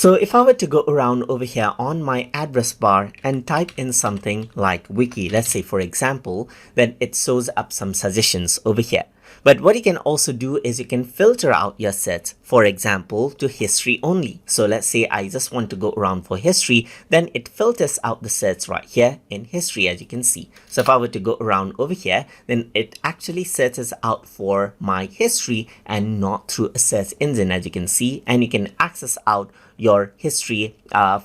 So if I were to go around over here on my address bar and type in something like wiki, let's say for example, then it shows up some suggestions over here. But what you can also do is you can filter out your sets, for example, to history only. So let's say I just want to go around for history, then it filters out the sets right here in history, as you can see. So if I were to go around over here, then it actually sets us out for my history and not through a search engine, as you can see. And you can access out your history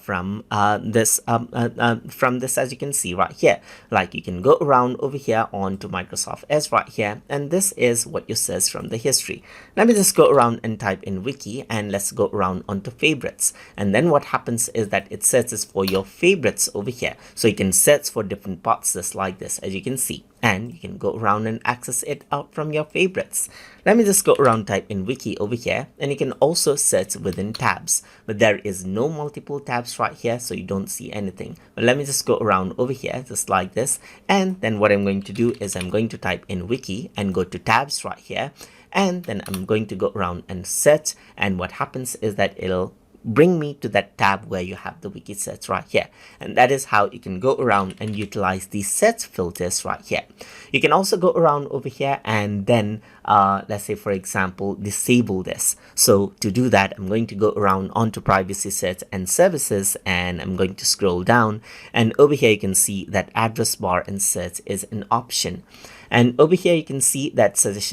from this, as you can see right here. Like you can go around over here onto Microsoft Edge right here, and this is what you search from the history. Let me just go around and type in wiki, and let's go around onto favorites. And then what happens is that it searches for your favorites over here. So you can search for different parts just like this, as you can see. And you can go around and access it out from your favorites. Let me just go around, type in wiki over here, and you can also search within tabs, but there is no multiple tabs right here, so you don't see anything. But let me just go around over here just like this, and then what I'm going to do is I'm going to type in wiki and go to tabs right here, and then I'm going to go around and search, and what happens is that it'll bring me to that tab where you have the wiki search right here. And that is how you can go around and utilize these search filters right here. You can also go around over here and then let's say for example disable this. So to do that, I'm going to go around onto privacy search and services, and I'm going to scroll down, and over here you can see that address bar and search is an option. And over here you can see that search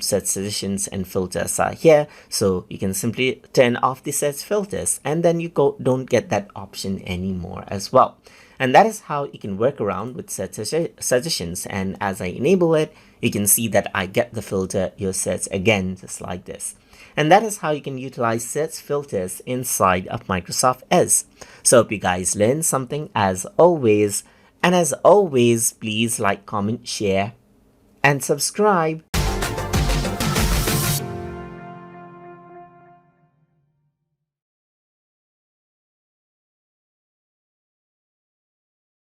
suggestions and filters are here. So you can simply turn off the search filters, and then you don't get that option anymore as well. And that is how you can work around with search suggestions. And as I enable it, you can see that I get the filter your search again, just like this. And that is how you can utilize search filters inside of Microsoft Edge. So hope you guys learned something as always. And as always, please like, comment, share, and subscribe.